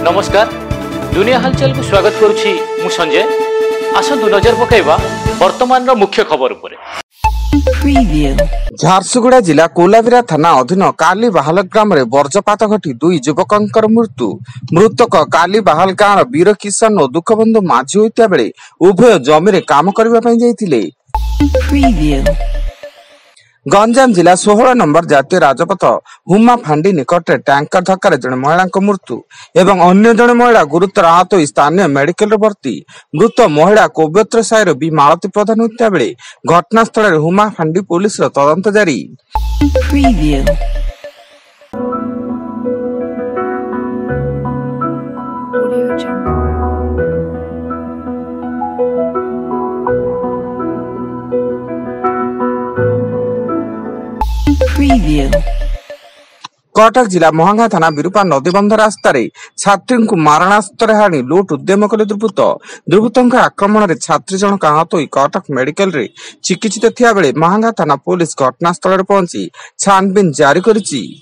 नमस्कार दुनिया हालचाल को स्वागत करुछि मु संजय। आसंतु नजर पकाइबा वर्तमान मुख्य खबर उपरे। झारसुगुड़ा जिला कोलाबिरा थाना अधीन काली बाहाल ग्राम में वज्रपात घटी दुई युवकों मृत्यु। मृतक काली बाहाल गाँव वीर किशन और दुखबंधु माझी होता बेले उभय जमी काम करने। गंजाम जिला 16 नंबर जातीय राजपथ हुमा फांडी निकट टैंकर धक्का जड़े महिला मृत्यु एवं अन्य जड़े महिला गुरुतर आहत हो स्थानीय मेडिकल भर्ती। मृत महिला कोबेत्र साहिर बी मालती प्रधान होता बेले घटनास्थल हुमा फांडी पुलिस तदंत जारी। कटक जिला महंगा थाना विरूपा नदीबंध रास्ता छात्री को मारणास्त्र हाणी लुट उद्यम कले दुर्बृत्त आक्रमण में छात्री जनक आहत होई कटक मेडिकल रे चिकित्सित थिया बेले महंगा थाना पुलिस घटनास्थल में पहुंची छानबीन जारी करिछि।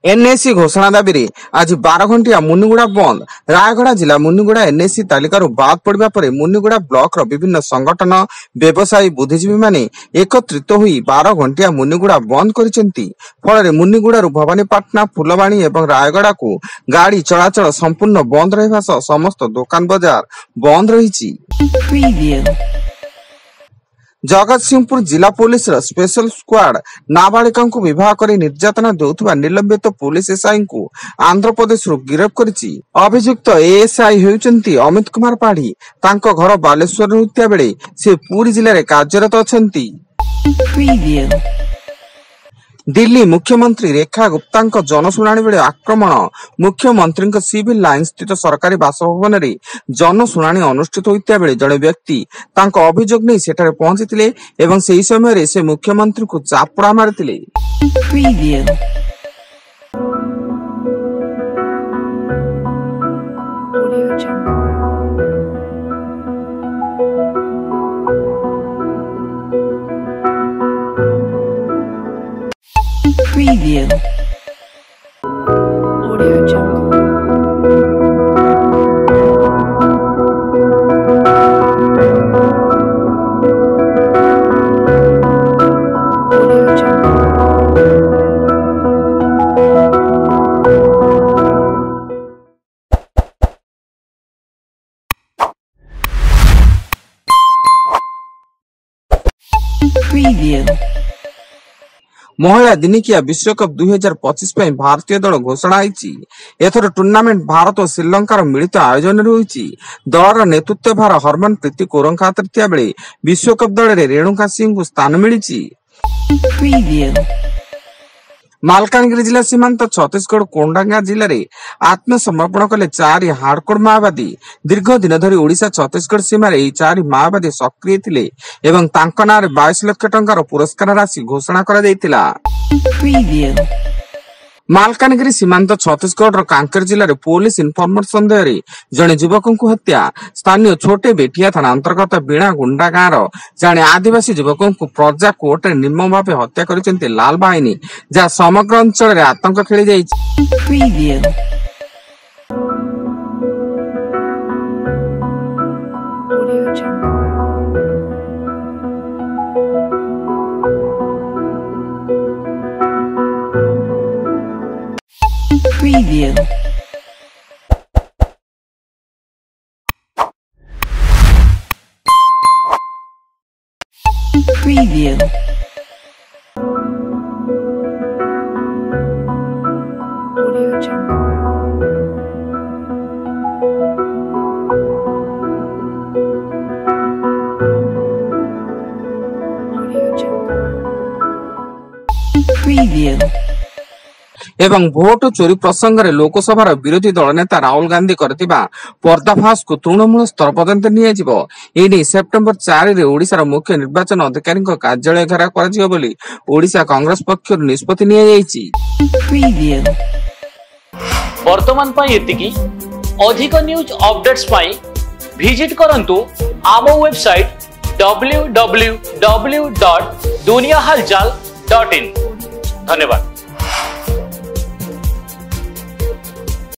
एनएसी घोषणा दाबी आज 12 घंटिया मुनिगुड़ा बंद। रायगढ़ जिला मुनिगुड़ा एनएसी तालिकार बाद पड़ा पर मुनिगुड़ा ब्लॉक विभिन्न संगठन व्यवसायी बुद्धिजीवी माने एकत्रित हुई 12 घंटिया मुनिगुड़ा बंद करिसेंती। फल मुनिगुड़ा भवानीपाटना फुलवाणी एवं रायगढ़ को गाड़ी चलाचल संपूर्ण बंद रहा सह समस्त दुकान बाजार बंद रही। जगतसिंहपुर जिला पुलिस स्पेशल स्क्वाड नाबालिका को विवाह कर निर्यातना देउथबा निलंबित पुलिस एसआई को आंध्र प्रदेश गिरफ्त करिछि। अभियुक्त एएसआई हेउचंती अमित कुमार पाढ़ी। तांको घर बालेश्वर होता बेले से पुरी जिले में कार्यरत अछंती। दिल्ली मुख्यमंत्री रेखा गुप्ता जनशुणाणी बेले आक्रमण। मुख्यमंत्री सिविल लाइन स्थित सरकारी बासभवन में जनशुणाणी अनुष्ठित होता बेले जड़े व्यक्ति तांको अभियोग नहीं सेठारे पहुंची एवं सेही समय से मुख्यमंत्री को चापुड़ा मारिथिले। Preview. Audio Jungle. Audio Jungle. Preview. महिला दिनिकिया विश्वकप 2025 भारतीय दल घोषणा होईछि। एथर टूर्नामेंट भारत और श्रीलंकार मिलित आयोजन होईछि। दलर नेतृत्व भार हरमनप्रीत कौर हाथ थिया बेले विश्वकप दल रे रेणुका सिंह को स्थान मिलिछि। मालकानगिरी जिला सीमांत छत्तीसगढ़ कोंडांगा जिले में आत्मसमर्पण कले 4 हार्डकोर माओवादी। दीर्घ दिन धरी ओडिशा छत्तीसगढ़ सीमार 4 माओवादी सक्रिय थिले एवं तांको नारे 22 लाख टंकार पुरस्कार राशि घोषणा करा दैतिला। मालकानगिरी सीमांत छत्तीसगढ़ कांकेर जिले में पुलिस इनफॉर्मर संदेह रे जड़े युवक को हत्या। स्थानीय छोटे बेटिया थाना अंतर्गत बीणा गुंडा गाँव जड़े आदिवासी युवक को प्रजा कोर्ट में निर्मम भाव हत्या कर लाल बाहिनी, जहाँ समग्र अंचल में आतंक खेली जाइछि। Preview. Preview. Audio Jungle. Audio Jungle. Preview. एवं भोट चोरी प्रसंग में लोकसभा विरोधी दल नेता राहुल गांधी करथिबा पर्दाफाश को तृणमूल स्तर पर्यंत नियाजिबो। एने सेप्टेम्बर 4 रे ओडिशा मुख्य निर्वाचन अधिकारी कार्यालय घेरा कराजिबो बोली ओडिशा कांग्रेस पक्षर निष्पत्ति निया जायछि। वर्तमान पई एतिकी अधिक न्यूज अपडेट्स पई विजिट करंतु आम वेबसाइट www.duniyahalchal.in। धन्यवाद।